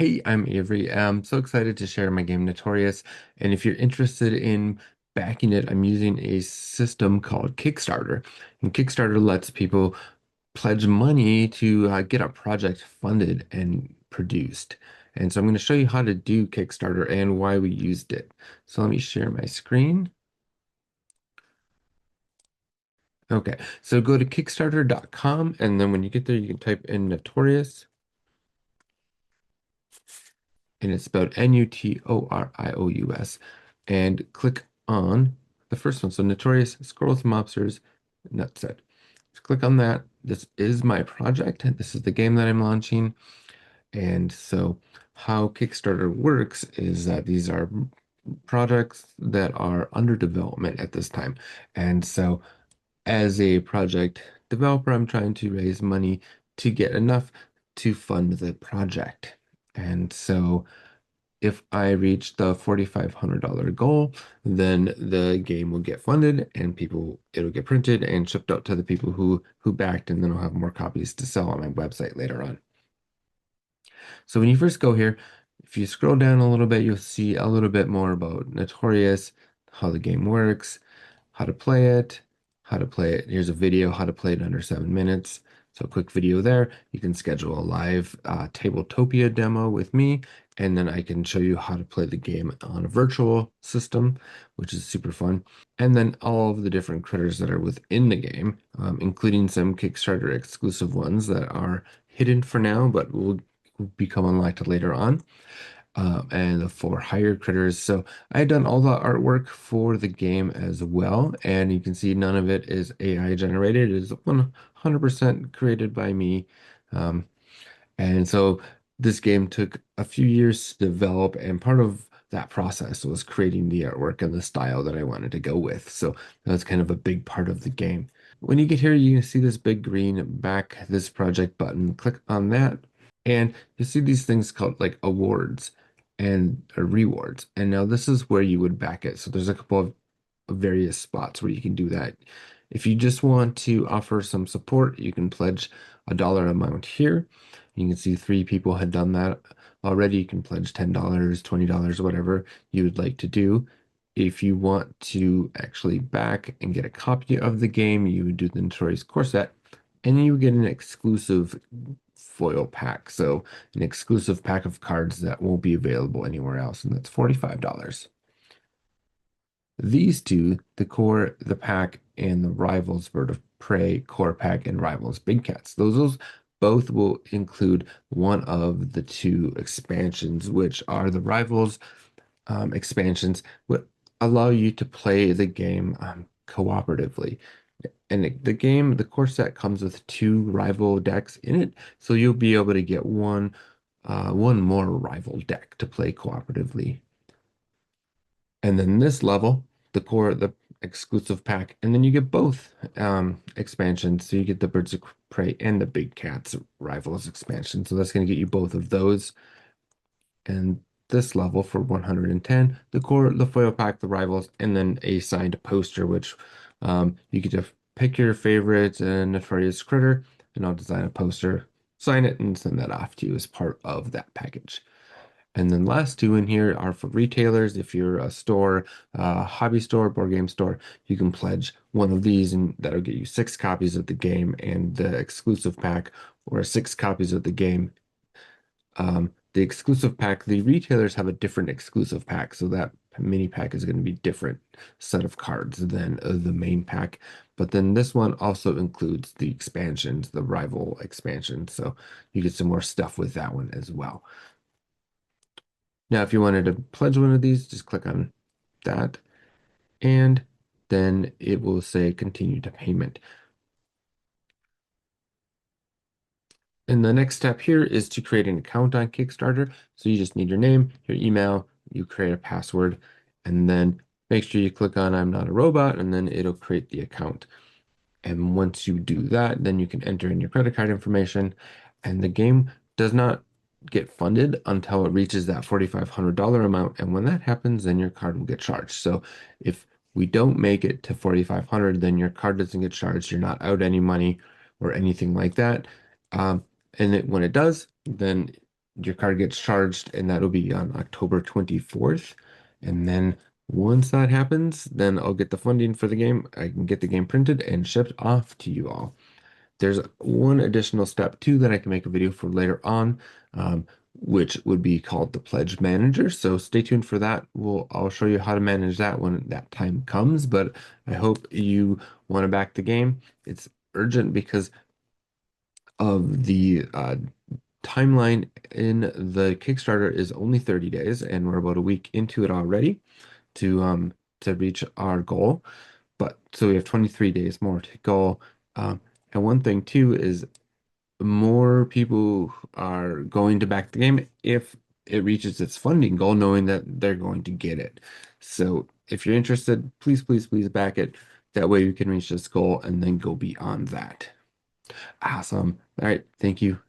Hey, I'm Avery. I'm so excited to share my game Notorious. And if you're interested in backing it, I'm using a system called Kickstarter. And Kickstarter lets people pledge money to get a project funded and produced. And so I'm going to show you how to do Kickstarter and why we used it. So let me share my screen. Okay, so go to kickstarter.com, and then when you get there, you can type in Notorious, and it's spelled Nutorious, and click on the first one. So Notorious Scroll with Mobsters Nutset. Just click on that. This is my project, and this is the game that I'm launching. And so how Kickstarter works is that these are projects that are under development at this time. And so as a project developer, I'm trying to raise money to get enough to fund the project. And so if I reach the $4,500 goal, then the game will get funded and it'll get printed and shipped out to the people who backed, and then I'll have more copies to sell on my website later on. So when you first go here, if you scroll down a little bit, you'll see a little bit more about Notorious, how the game works, how to play it, how to play it. Here's a video, how to play it under 7 minutes. So a quick video there. You can schedule a live Tabletopia demo with me, and then I can show you how to play the game on a virtual system, which is super fun. And then all of the different critters that are within the game, including some Kickstarter exclusive ones that are hidden for now, but will become unlocked later on, and the for hire critters. So I had done all the artwork for the game as well, and you can see none of it is AI generated. It is 100% created by me. Um, and so this game took a few years to develop, and part of that process was creating the artwork and the style that I wanted to go with. So that's kind of a big part of the game. When you get here, you can see this big green back this project button. Click on that, and you see these things called like awards and rewards. And now this is where you would back it. So there's a couple of various spots where you can do that. If you just want to offer some support, you can pledge a dollar amount here. You can see three people had done that already. You can pledge $10, $20, whatever you would like to do. If you want to actually back and get a copy of the game, you would do the Notorious core set, and you would get an exclusive foil pack. So an exclusive pack of cards that won't be available anywhere else, and that's $45. These two, the core, the pack, and the Rivals Bird of Prey core pack and Rivals Big Cats, those both will include one of the two expansions, which are the Rivals expansions, would allow you to play the game cooperatively. And the core set comes with two rival decks in it, so you'll be able to get one more rival deck to play cooperatively. And then this level, the exclusive pack, and then you get both expansions. So you get the Birds of Prey and the Big Cats Rivals expansion. So that's going to get you both of those. And this level for 110, the core, the foil pack, the Rivals, and then a signed poster, which you get to pick your favorite Notorious critter, and I'll design a poster, sign it, and send that off to you as part of that package. And then last two in here are for retailers. If you're a store, hobby store, board game store, you can pledge one of these, and that'll get you 6 copies of the game and the exclusive pack, or 6 copies of the game. The exclusive pack, the retailers have a different exclusive pack, so that mini pack is going to be different set of cards than the main pack. But then this one also includes the expansions, the rival expansion, so you get some more stuff with that one as well. Now, if you wanted to pledge one of these, just click on that, and then it will say continue to payment. And the next step here is to create an account on Kickstarter. So you just need your name, your email, you create a password, and then make sure you click on I'm not a robot, and then it'll create the account. And once you do that, then you can enter in your credit card information, and the game does not get funded until it reaches that $4,500 amount. And when that happens, then your card will get charged. So if we don't make it to 4,500, then your card doesn't get charged. You're not out any money or anything like that. Um, when it does, then your card gets charged, and that'll be on October 24th. And then once that happens, then I'll get the funding for the game. I can get the game printed and shipped off to you all. There's one additional step too that I can make a video for later on, which would be called the Pledge Manager. So stay tuned for that. I'll show you how to manage that when that time comes. But I hope you want to back the game. It's urgent because of the timeline in the Kickstarter is only 30 days, and we're about a week into it already to reach our goal. But so we have 23 days more to go. Um, and one thing too is more people are going to back the game if it reaches its funding goal, knowing that they're going to get it. So if you're interested, please, please, please back it. That way we can reach this goal and then go beyond that. Awesome. All right. Thank you.